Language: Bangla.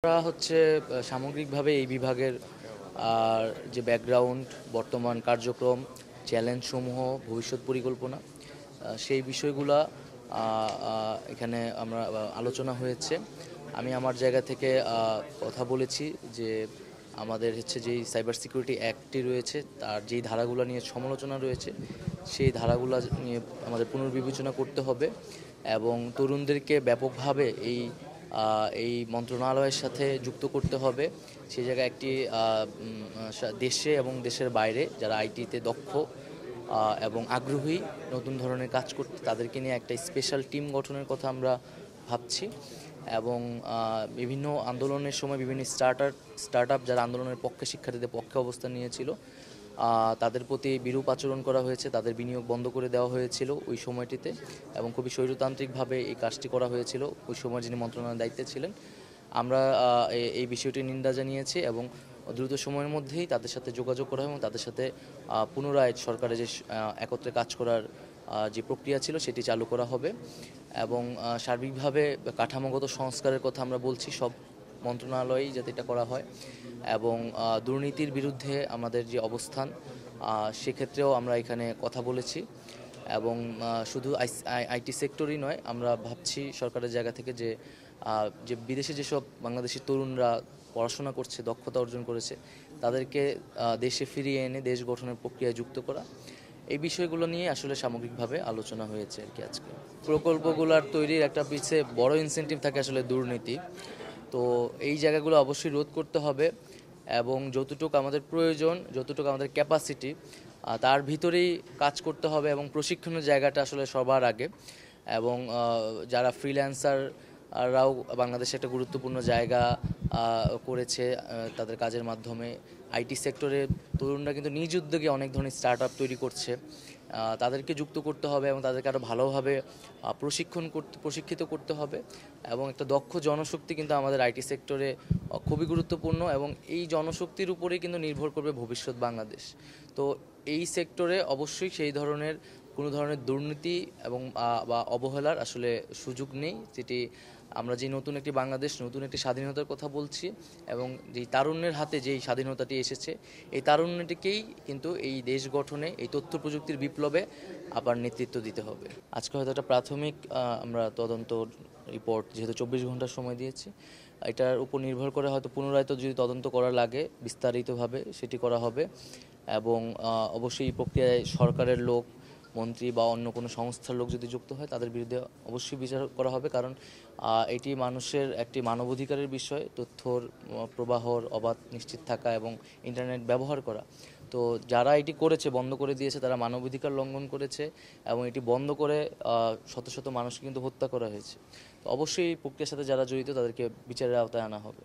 আমরা হচ্ছে সামগ্রিকভাবে এই বিভাগের যে ব্যাকগ্রাউন্ড, বর্তমান কার্যক্রম, চ্যালেঞ্জসমূহ, ভবিষ্যৎ পরিকল্পনা, সেই বিষয়গুলা এখানে আমরা আলোচনা হয়েছে। আমি আমার জায়গা থেকে কথা বলেছি যে আমাদের হচ্ছে যেই সাইবার সিকিউরিটি অ্যাক্টটি রয়েছে তার যেই ধারাগুলো নিয়ে সমালোচনা রয়েছে সেই ধারাগুলো নিয়ে আমাদের পুনর্বিবেচনা করতে হবে এবং তরুণদেরকে ব্যাপকভাবে এই মন্ত্রণালয়ের সাথে যুক্ত করতে হবে। সেই জায়গায় একটি দেশে এবং দেশের বাইরে যারা আইটিতে দক্ষ এবং আগ্রহী নতুন ধরনের কাজ করতে, তাদেরকে নিয়ে একটা স্পেশাল টিম গঠনের কথা আমরা ভাবছি। এবং বিভিন্ন আন্দোলনের সময় বিভিন্ন স্টার্ট আপ যারা আন্দোলনের পক্ষে, শিক্ষার্থীদের পক্ষে অবস্থান নিয়েছিল, তাদের প্রতি বিরূপ আচরণ করা হয়েছে, তাদের বিনিয়োগ বন্ধ করে দেওয়া হয়েছিল ওই সময়টিতে এবং খুবই স্বৈরতান্ত্রিকভাবে এই কাজটি করা হয়েছিল ওই সময় যিনি মন্ত্রণালয়ের দায়িত্বে ছিলেন। আমরা এই বিষয়টি নিন্দা জানিয়েছি এবং দ্রুত সময়ের মধ্যেই তাদের সাথে যোগাযোগ করা হয় এবং তাদের সাথে পুনরায় সরকারের যে একত্রে কাজ করার যে প্রক্রিয়া ছিল সেটি চালু করা হবে। এবং সার্বিকভাবে কাঠামোগত সংস্কারের কথা আমরা বলছি, সব মন্ত্রণালয়েই যাতে এটা করা হয় এবং দুর্নীতির বিরুদ্ধে আমাদের যে অবস্থান, সেক্ষেত্রেও আমরা এখানে কথা বলেছি। এবং শুধু আইটি সেক্টরই নয়, আমরা ভাবছি সরকারের জায়গা থেকে যে বিদেশে যেসব বাংলাদেশি তরুণরা পড়াশোনা করছে, দক্ষতা অর্জন করেছে, তাদেরকে দেশে ফিরিয়ে এনে দেশ গঠনের প্রক্রিয়ায় যুক্ত করা। এই বিষয়গুলো নিয়ে আসলে সামগ্রিকভাবে আলোচনা হয়েছে আর কি আজকে। প্রকল্পগুলোর তৈরির একটা পিছিয়ে বড় ইনসেন্টিভ থাকে আসলে দুর্নীতি। তো এই জায়গাগুলো অবশ্যই রোধ করতে হবে এবং যতটুকু আমাদের প্রয়োজন, যতটুকু আমাদের ক্যাপাসিটি, তার ভিতরেই কাজ করতে হবে এবং প্রশিক্ষণের জায়গাটা আসলে সবার আগে। এবং যারা ফ্রিল্যান্সাররাও বাংলাদেশে একটা গুরুত্বপূর্ণ জায়গা করেছে তাদের কাজের মাধ্যমে। আইটি সেক্টরে তরুণরা কিন্তু নিজ উদ্যোগে অনেক ধরনের স্টার্ট আপ তৈরি করছে, তাদেরকে যুক্ত করতে হবে এবং তাদেরকে আরও ভালোভাবে প্রশিক্ষিত করতে হবে। এবং একটা দক্ষ জনশক্তি কিন্তু আমাদের আইটি সেক্টরে খুবই গুরুত্বপূর্ণ এবং এই জনশক্তির উপরেই কিন্তু নির্ভর করবে ভবিষ্যৎ বাংলাদেশ। তো এই সেক্টরে অবশ্যই সেই ধরনের কোনো ধরনের দুর্নীতি এবং বা অবহেলার আসলে সুযোগ নেই, যেটি আমরা যে নতুন একটি বাংলাদেশ, নতুন একটি স্বাধীনতার কথা বলছি এবং যেই তারুণ্যের হাতে যেই স্বাধীনতাটি এসেছে, এই তারুণ্যটিকেই কিন্তু এই দেশ গঠনে, এই তথ্য প্রযুক্তির বিপ্লবে আবার নেতৃত্ব দিতে হবে। আজকে হয়তো একটা প্রাথমিক আমরা তদন্ত রিপোর্ট, যেহেতু 24 ঘন্টার সময় দিয়েছি, এটার উপর নির্ভর করে হয়তো পুনরায় তো যদি তদন্ত করা লাগে বিস্তারিতভাবে সেটি করা হবে। এবং অবশ্যই এই প্রক্রিয়ায় সরকারের লোক, মন্ত্রী বা অন্য কোনো সংস্থার লোক যদি যুক্ত হয় তাদের বিরুদ্ধে অবশ্যই বিচার করা হবে, কারণ এটি মানুষের একটি মানবাধিকারের বিষয়, তথ্যর প্রবাহর অবাধ নিশ্চিত থাকা এবং ইন্টারনেট ব্যবহার করা। তো যারা এটি করেছে, বন্ধ করে দিয়েছে, তারা মানবাধিকার লঙ্ঘন করেছে এবং এটি বন্ধ করে শত শত মানুষকে কিন্তু হত্যা করা হয়েছে। তো অবশ্যই এই প্রক্রিয়ার সাথে যারা জড়িত তাদেরকে বিচারের আওতায় আনা হবে।